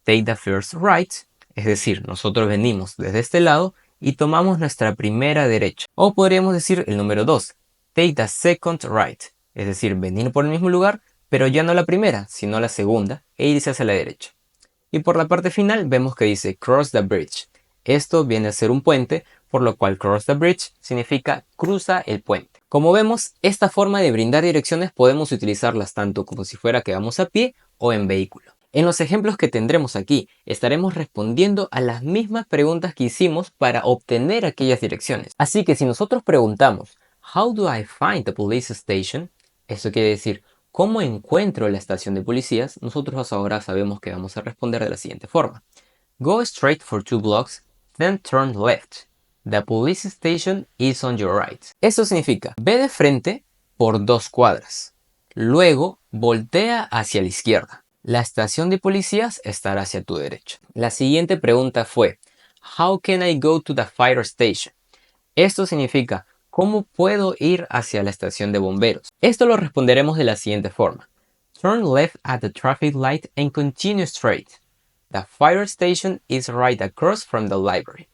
Speaker 1: Take the first right, es decir, nosotros venimos desde este lado y tomamos nuestra primera derecha. O podríamos decir el número 2. Take the second right, es decir, venir por el mismo lugar, pero ya no la primera, sino la segunda, e irse hacia la derecha. Y por la parte final vemos que dice cross the bridge. Esto viene a ser un puente, por lo cual cross the bridge significa cruza el puente. Como vemos, esta forma de brindar direcciones podemos utilizarlas tanto como si fuera que vamos a pie o en vehículo. En los ejemplos que tendremos aquí, estaremos respondiendo a las mismas preguntas que hicimos para obtener aquellas direcciones. Así que si nosotros preguntamos, How do I find the police station? Eso quiere decir, ¿cómo encuentro la estación de policías? Nosotros ahora sabemos que vamos a responder de la siguiente forma. Go straight for 2 blocks, then turn left. The police station is on your right. Eso significa, ve de frente por 2 cuadras. Luego, voltea hacia la izquierda. La estación de policías estará hacia tu derecha. La siguiente pregunta fue, How can I go to the fire station? Esto significa, ¿cómo puedo ir hacia la estación de bomberos? Esto lo responderemos de la siguiente forma. Turn left at the traffic light and continue straight. The fire station is right across from the library.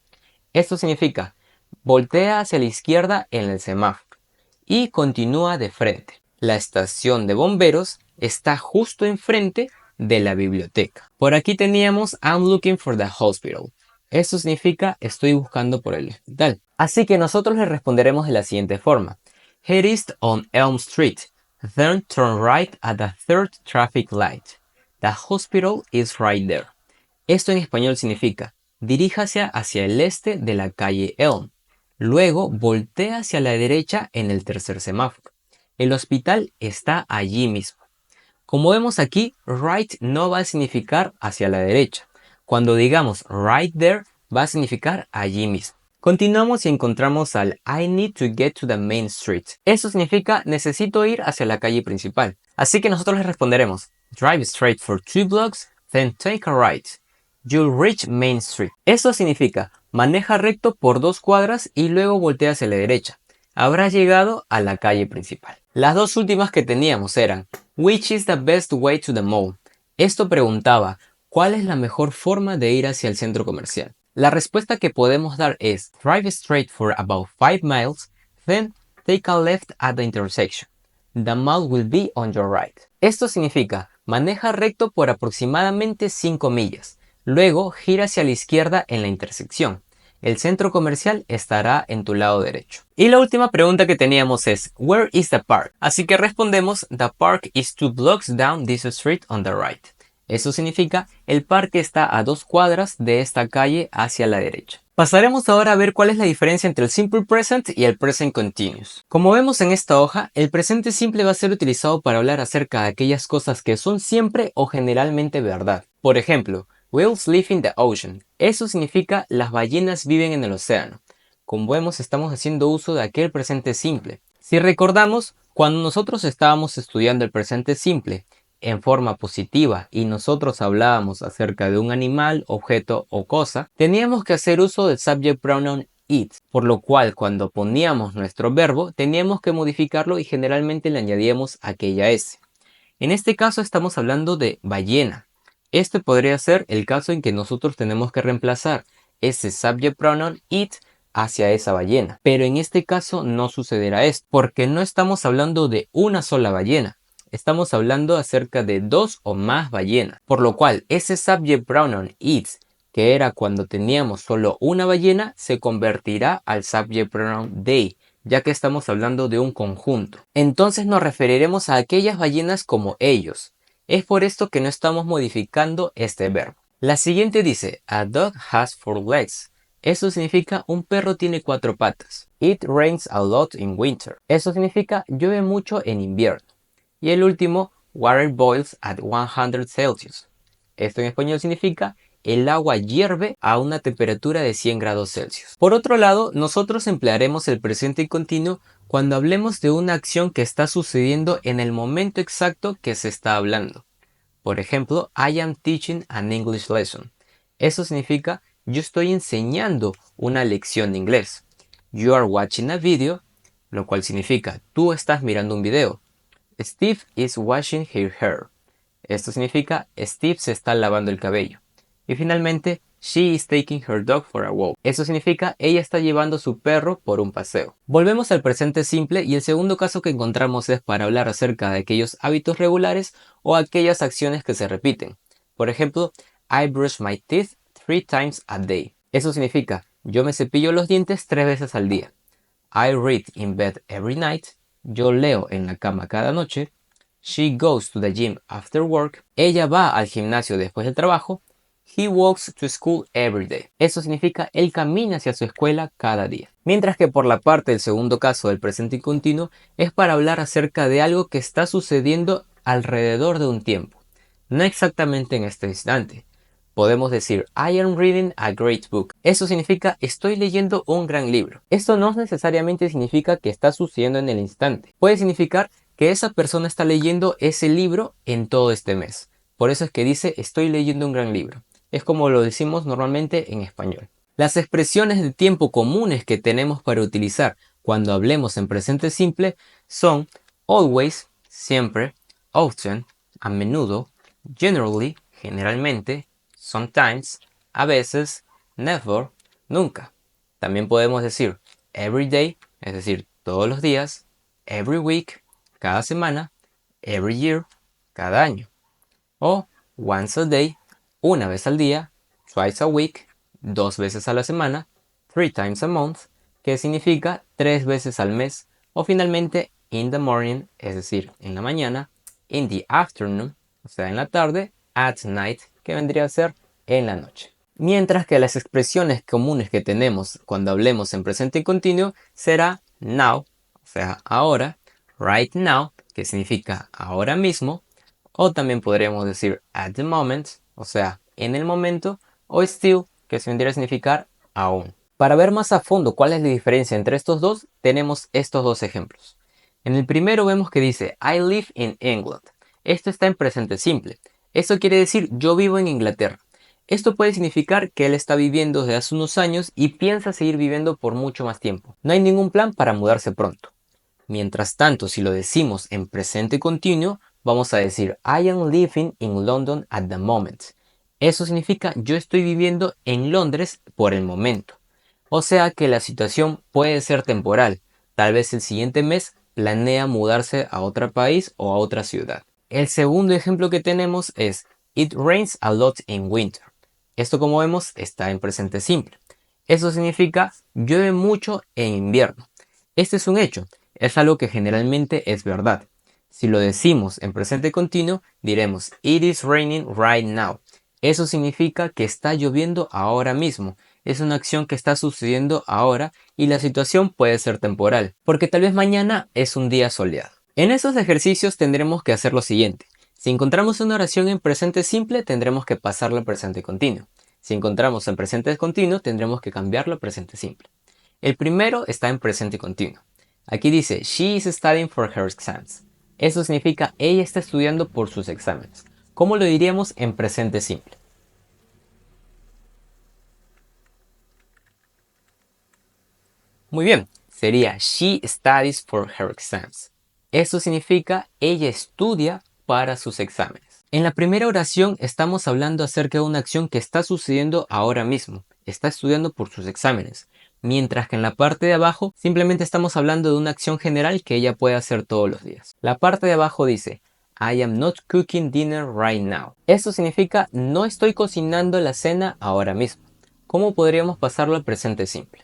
Speaker 1: Esto significa, voltea hacia la izquierda en el semáforo y continúa de frente. La estación de bomberos está justo enfrente de la biblioteca. Por aquí teníamos I'm looking for the hospital. Esto significa estoy buscando por el hospital. Así que nosotros le responderemos de la siguiente forma. Head east on Elm Street. Then turn right at the third traffic light. The hospital is right there. Esto en español significa diríjase hacia el este de la calle Elm. Luego voltea hacia la derecha en el tercer semáforo. El hospital está allí mismo. Como vemos aquí, right no va a significar hacia la derecha. Cuando digamos right there, va a significar allí mismo. Continuamos y encontramos al I need to get to the main street. Eso significa necesito ir hacia la calle principal. Así que nosotros les responderemos drive straight for 2 blocks, then take a right. You'll reach Main Street. Eso significa maneja recto por 2 cuadras y luego voltea hacia la derecha. Habrás llegado a la calle principal. Las dos últimas que teníamos eran Which is the best way to the mall? Esto preguntaba ¿cuál es la mejor forma de ir hacia el centro comercial? La respuesta que podemos dar es Drive straight for about 5 miles, then take a left at the intersection. The mall will be on your right. Esto significa maneja recto por aproximadamente 5 millas. Luego gira hacia la izquierda en la intersección. el centro comercial estará en tu lado derecho. Y la última pregunta que teníamos es, where is the park? Así que respondemos, the park is 2 blocks down this street on the right. Eso significa, el parque está a 2 cuadras de esta calle hacia la derecha. Pasaremos ahora a ver cuál es la diferencia entre el Simple Present y el Present Continuous. Como vemos en esta hoja, el presente simple va a ser utilizado para hablar acerca de aquellas cosas que son siempre o generalmente verdad. Por ejemplo, whales live in the ocean. Eso significa las ballenas viven en el océano. Como vemos, estamos haciendo uso de aquel presente simple. Si recordamos, cuando nosotros estábamos estudiando el presente simple en forma positiva y nosotros hablábamos acerca de un animal, objeto o cosa, teníamos que hacer uso del subject pronoun it, por lo cual cuando poníamos nuestro verbo teníamos que modificarlo y generalmente le añadíamos aquella S. En este caso estamos hablando de ballena. Este podría ser el caso en que nosotros tenemos que reemplazar ese subject pronoun it hacia esa ballena. Pero en este caso no sucederá esto, porque no estamos hablando de una sola ballena. Estamos hablando acerca de 2 o más ballenas. Por lo cual ese subject pronoun it, que era cuando teníamos solo una ballena, se convertirá al subject pronoun they, ya que estamos hablando de un conjunto. Entonces nos referiremos a aquellas ballenas como ellos. Es por esto que no estamos modificando este verbo. La siguiente dice, a dog has 4 legs. Eso significa un perro tiene 4 patas. It rains a lot in winter. Eso significa llueve mucho en invierno. Y el último, water boils at 100 Celsius. Esto en español significa el agua hierve a una temperatura de 100 grados Celsius. Por otro lado, nosotros emplearemos el presente continuo cuando hablemos de una acción que está sucediendo en el momento exacto que se está hablando. Por ejemplo, I am teaching an English lesson. Eso significa yo estoy enseñando una lección de inglés. You are watching a video, lo cual significa tú estás mirando un video. Steve is washing her hair. Esto significa Steve se está lavando el cabello. Y finalmente, she is taking her dog for a walk. Eso significa ella está llevando a su perro por un paseo. Volvemos al presente simple y el segundo caso que encontramos es para hablar acerca de aquellos hábitos regulares o aquellas acciones que se repiten. Por ejemplo, I brush my teeth 3 times a day. Eso significa yo me cepillo los dientes 3 veces al día. I read in bed every night. Yo leo en la cama cada noche. She goes to the gym after work. Ella va al gimnasio después del trabajo. He walks to school every day. Eso significa él camina hacia su escuela cada día. Mientras que por la parte del segundo caso del presente continuo es para hablar acerca de algo que está sucediendo alrededor de un tiempo. No exactamente en este instante. Podemos decir I am reading a great book. Eso significa estoy leyendo un gran libro. Esto no necesariamente significa que está sucediendo en el instante. Puede significar que esa persona está leyendo ese libro en todo este mes. Por eso es que dice estoy leyendo un gran libro. Es como lo decimos normalmente en español. Las expresiones de tiempo comunes que tenemos para utilizar cuando hablemos en presente simple son always, siempre, often, a menudo, generally, generalmente, sometimes, a veces, never, nunca. También podemos decir every day, es decir, todos los días, every week, cada semana, every year, cada año. O once a day, una vez al día, twice a week, 2 veces a la semana, 3 times a month, que significa 3 veces al mes, o finalmente in the morning, es decir, en la mañana, in the afternoon, o sea, en la tarde, at night, que vendría a ser en la noche. Mientras que las expresiones comunes que tenemos cuando hablemos en presente continuo será now, o sea, ahora, right now, que significa ahora mismo, o también podríamos decir at the moment, o sea, en el momento, o still, que vendría a significar aún. Para ver más a fondo cuál es la diferencia entre estos dos, tenemos estos dos ejemplos. En el primero vemos que dice I live in England. Esto está en presente simple. Eso quiere decir yo vivo en Inglaterra. Esto puede significar que él está viviendo desde hace unos años y piensa seguir viviendo por mucho más tiempo. No hay ningún plan para mudarse pronto. Mientras tanto, si lo decimos en presente continuo, vamos a decir I am living in London at the moment. Eso significa yo estoy viviendo en Londres por el momento. O sea que la situación puede ser temporal. Tal vez el siguiente mes planea mudarse a otro país o a otra ciudad. El segundo ejemplo que tenemos es It rains a lot in winter. Esto, como vemos, está en presente simple. Eso significa llueve mucho en invierno. Este es un hecho, es algo que generalmente es verdad. Si lo decimos en presente continuo, diremos It is raining right now. Eso significa que está lloviendo ahora mismo. Es una acción que está sucediendo ahora y la situación puede ser temporal, porque tal vez mañana es un día soleado. En esos ejercicios tendremos que hacer lo siguiente. Si encontramos una oración en presente simple, tendremos que pasarla a presente continuo. Si encontramos en presente continuo, tendremos que cambiarlo a presente simple. El primero está en presente continuo. Aquí dice, She is studying for her exams. Eso significa, ella está estudiando por sus exámenes. ¿Cómo lo diríamos en presente simple? Muy bien, sería, She studies for her exams. Eso significa, ella estudia para sus exámenes. En la primera oración estamos hablando acerca de una acción que está sucediendo ahora mismo. Está estudiando por sus exámenes. Mientras que en la parte de abajo simplemente estamos hablando de una acción general que ella puede hacer todos los días. La parte de abajo dice, I am not cooking dinner right now. Eso significa, no estoy cocinando la cena ahora mismo. ¿Cómo podríamos pasarlo al presente simple?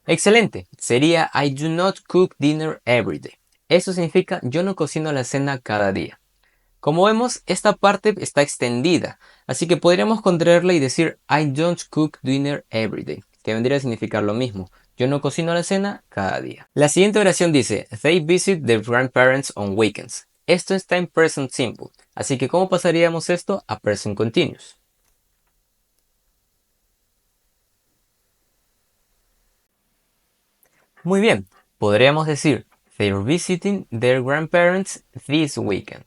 Speaker 1: Excelente, sería I do not cook dinner every day. Eso significa yo no cocino la cena cada día. Como vemos, esta parte está extendida, así que podríamos contraerla y decir I don't cook dinner every day, que vendría a significar lo mismo. Yo no cocino la cena cada día. La siguiente oración dice They visit their grandparents on weekends. Esto está en present simple, así que ¿cómo pasaríamos esto a present continuous? Muy bien, podríamos decir They're visiting their grandparents this weekend.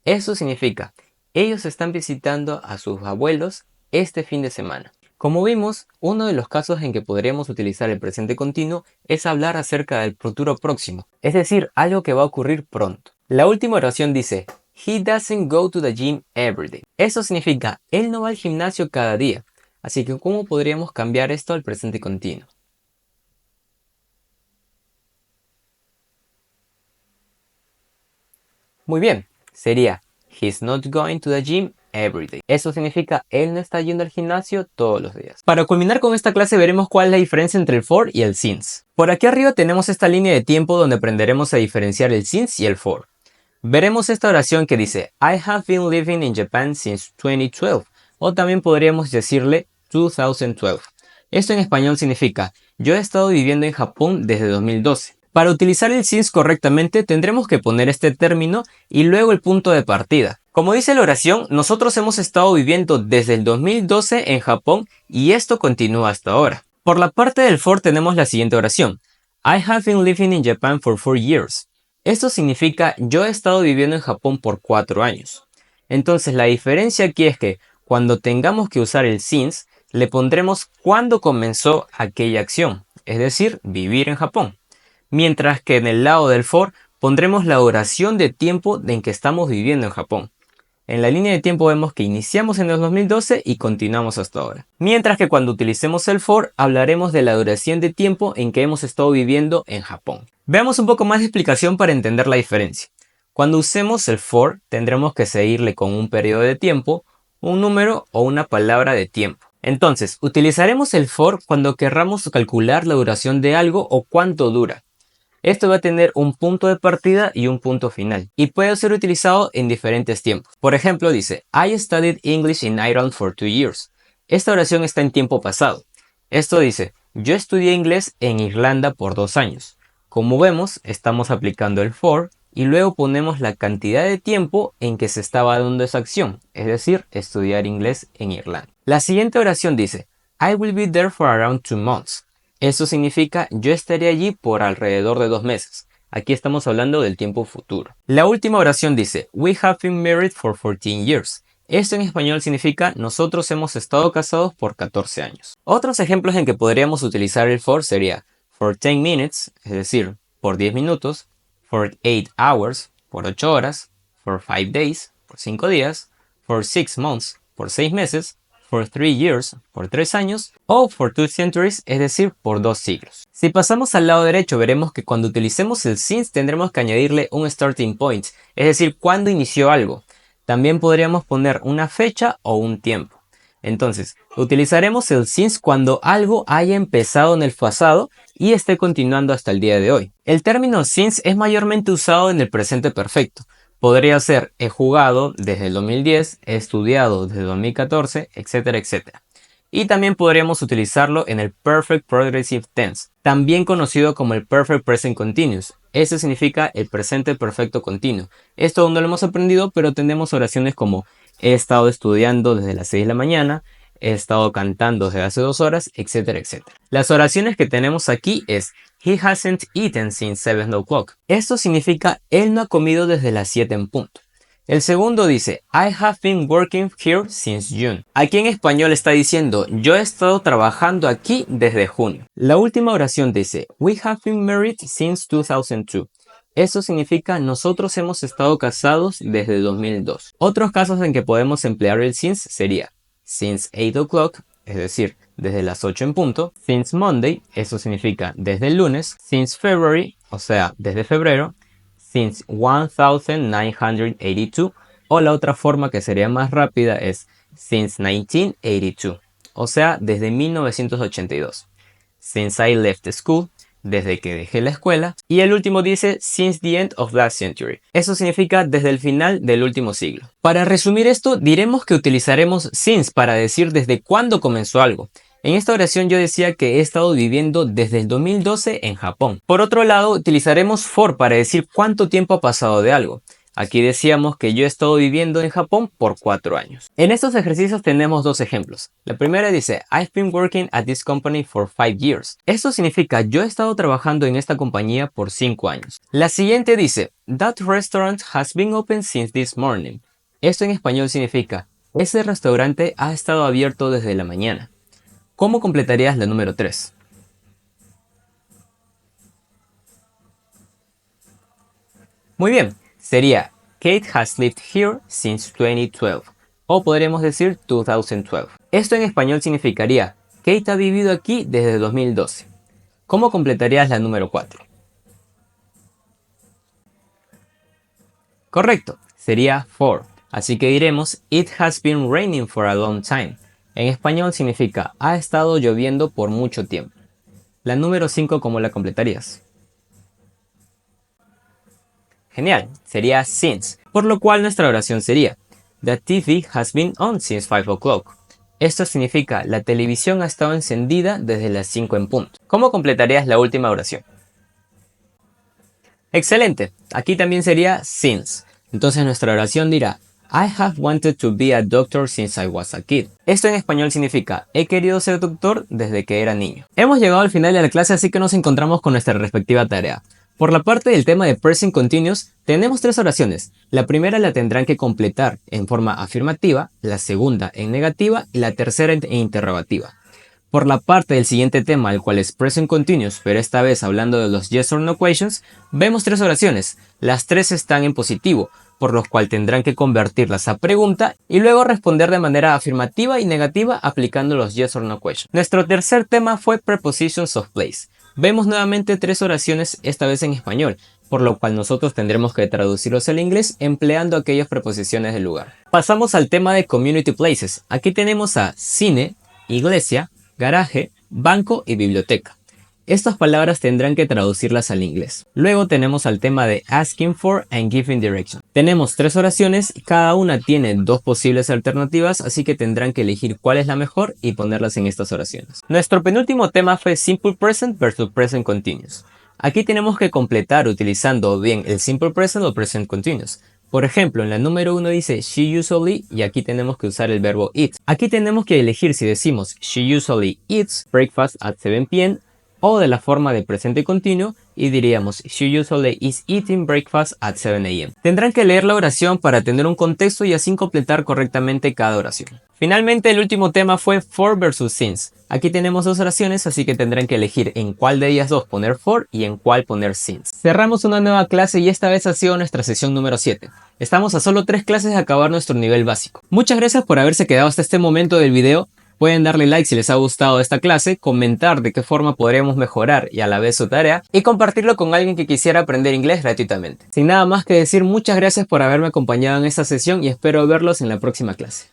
Speaker 1: Eso significa, ellos están visitando a sus abuelos este fin de semana. Como vimos, uno de los casos en que podríamos utilizar el presente continuo es hablar acerca del futuro próximo, es decir, algo que va a ocurrir pronto. La última oración dice, He doesn't go to the gym every day. Eso significa, él no va al gimnasio cada día. Así que, ¿cómo podríamos cambiar esto al presente continuo? Muy bien, sería He's not going to the gym every day. Eso significa él no está yendo al gimnasio todos los días. Para culminar con esta clase veremos cuál es la diferencia entre el for y el since. Por aquí arriba tenemos esta línea de tiempo donde aprenderemos a diferenciar el since y el for. Veremos esta oración que dice I have been living in Japan since 2012 o también podríamos decirle 2012. Esto en español significa yo he estado viviendo en Japón desde 2012. Para utilizar el since correctamente tendremos que poner este término y luego el punto de partida. Como dice la oración, nosotros hemos estado viviendo desde el 2012 en Japón y esto continúa hasta ahora. Por la parte del for tenemos la siguiente oración. I have been living in Japan for 4 years. Esto significa yo he estado viviendo en Japón por 4 años. Entonces la diferencia aquí es que cuando tengamos que usar el since, le pondremos cuándo comenzó aquella acción, es decir, vivir en Japón. Mientras que en el lado del for pondremos la duración de tiempo en que estamos viviendo en Japón. En la línea de tiempo vemos que iniciamos en el 2012 y continuamos hasta ahora. Mientras que cuando utilicemos el for hablaremos de la duración de tiempo en que hemos estado viviendo en Japón. Veamos un poco más de explicación para entender la diferencia. Cuando usemos el for tendremos que seguirle con un periodo de tiempo, un número o una palabra de tiempo. Entonces, utilizaremos el for cuando querramos calcular la duración de algo o cuánto dura. Esto va a tener un punto de partida y un punto final, y puede ser utilizado en diferentes tiempos. Por ejemplo, dice, I studied English in Ireland for 2 years. Esta oración está en tiempo pasado. Esto dice, yo estudié inglés en Irlanda por 2 años. Como vemos, estamos aplicando el for, y luego ponemos la cantidad de tiempo en que se estaba dando esa acción, es decir, estudiar inglés en Irlanda. La siguiente oración dice, I will be there for around 2 months. Eso significa yo estaré allí por alrededor de 2 meses. Aquí estamos hablando del tiempo futuro. La última oración dice, We have been married for 14 years. Esto en español significa nosotros hemos estado casados por 14 años. Otros ejemplos en que podríamos utilizar el for sería for 10 minutes, es decir, por 10 minutos, for 8 hours, por 8 horas, for 5 days, por 5 días, for 6 months, por 6 meses, for 3 years, por 3 años, o for 2 centuries, es decir, por 2 siglos. Si pasamos al lado derecho, veremos que cuando utilicemos el since tendremos que añadirle un starting point, es decir, cuándo inició algo. También podríamos poner una fecha o un tiempo. Entonces, utilizaremos el since cuando algo haya empezado en el pasado y esté continuando hasta el día de hoy. El término since es mayormente usado en el presente perfecto. Podría ser he jugado desde el 2010, he estudiado desde el 2014, etcétera, etcétera. Y también podríamos utilizarlo en el Perfect Progressive Tense, también conocido como el Perfect Present Continuous. Eso significa el presente perfecto continuo. Esto aún no lo hemos aprendido, pero tenemos oraciones como he estado estudiando desde las 6 de la mañana, he estado cantando desde hace 2 horas, etcétera, etcétera. Las oraciones que tenemos aquí es He hasn't eaten since 7 o'clock. Esto significa él no ha comido desde las 7 en punto. El segundo dice, I have been working here since June. Aquí en español está diciendo, yo he estado trabajando aquí desde junio. La última oración dice, we have been married since 2002. Eso significa, nosotros hemos estado casados desde 2002. Otros casos en que podemos emplear el since sería, since 8 o'clock, es decir, desde las 8 en punto. Since Monday, eso significa desde el lunes. Since February, o sea, desde febrero. Since 1982, o la otra forma que sería más rápida es since 1982, o sea, desde 1982. Since I left school, desde que dejé la escuela. Y el último dice since the end of last century. Eso significa desde el final del último siglo. Para resumir esto, diremos que utilizaremos since para decir desde cuándo comenzó algo. En esta oración yo decía que he estado viviendo desde el 2012 en Japón. Por otro lado, utilizaremos for para decir cuánto tiempo ha pasado de algo. Aquí decíamos que yo he estado viviendo en Japón por 4 años. En estos ejercicios tenemos dos ejemplos. La primera dice, I've been working at this company for 5 years. Esto significa yo he estado trabajando en esta compañía por 5 años. La siguiente dice, That restaurant has been open since this morning. Esto en español significa, ese restaurante ha estado abierto desde la mañana. ¿Cómo completarías la número 3? Muy bien, sería Kate has lived here since 2012. O podríamos decir 2012. Esto en español significaría Kate ha vivido aquí desde 2012. ¿Cómo completarías la número 4? Correcto, sería for. Así que diremos It has been raining for a long time. En español significa ha estado lloviendo por mucho tiempo. La número 5, ¿cómo la completarías? Genial, sería since, por lo cual nuestra oración sería The TV has been on since 5 o'clock. Esto significa la televisión ha estado encendida desde las 5 en punto. ¿Cómo completarías la última oración? Excelente, aquí también sería since. Entonces nuestra oración dirá I have wanted to be a doctor since I was a kid. Esto en español significa he querido ser doctor desde que era niño. Hemos llegado al final de la clase, así que nos encontramos con nuestra respectiva tarea. Por la parte del tema de Present Continuous, tenemos 3 oraciones. La primera la tendrán que completar en forma afirmativa, la segunda en negativa y la tercera en interrogativa. Por la parte del siguiente tema, el cual es Present Continuous, pero esta vez hablando de los Yes or No Questions, vemos 3 oraciones. Las 3 están en positivo, por lo cual tendrán que convertirlas a pregunta y luego responder de manera afirmativa y negativa aplicando los Yes or No Questions. Nuestro tercer tema fue Prepositions of Place. Vemos nuevamente 3 oraciones, esta vez en español, por lo cual nosotros tendremos que traducirlos al inglés empleando aquellas preposiciones del lugar. Pasamos al tema de Community Places. Aquí tenemos a cine, iglesia, garaje, banco y biblioteca. Estas palabras tendrán que traducirlas al inglés. Luego tenemos al tema de asking for and giving direction. Tenemos 3 oraciones y cada una tiene 2 posibles alternativas, así que tendrán que elegir cuál es la mejor y ponerlas en estas oraciones. Nuestro penúltimo tema fue Simple Present versus Present Continuous. Aquí tenemos que completar utilizando bien el Simple Present o Present Continuous. Por ejemplo, en la número 1 dice she usually y aquí tenemos que usar el verbo eat. Aquí tenemos que elegir si decimos she usually eats breakfast at 7 p.m. o de la forma de presente continuo y diríamos she usually is eating breakfast at 7 a.m. Tendrán que leer la oración para tener un contexto y así completar correctamente cada oración. Finalmente, el último tema fue for versus since. Aquí tenemos 2 oraciones, así que tendrán que elegir en cuál de ellas 2 poner for y en cuál poner since. Cerramos una nueva clase y esta vez ha sido nuestra sesión número 7. Estamos a solo 3 clases de acabar nuestro nivel básico. Muchas gracias por haberse quedado hasta este momento del video. Pueden darle like si les ha gustado esta clase, comentar de qué forma podríamos mejorar y a la vez su tarea, y compartirlo con alguien que quisiera aprender inglés gratuitamente. Sin nada más que decir, muchas gracias por haberme acompañado en esta sesión y espero verlos en la próxima clase.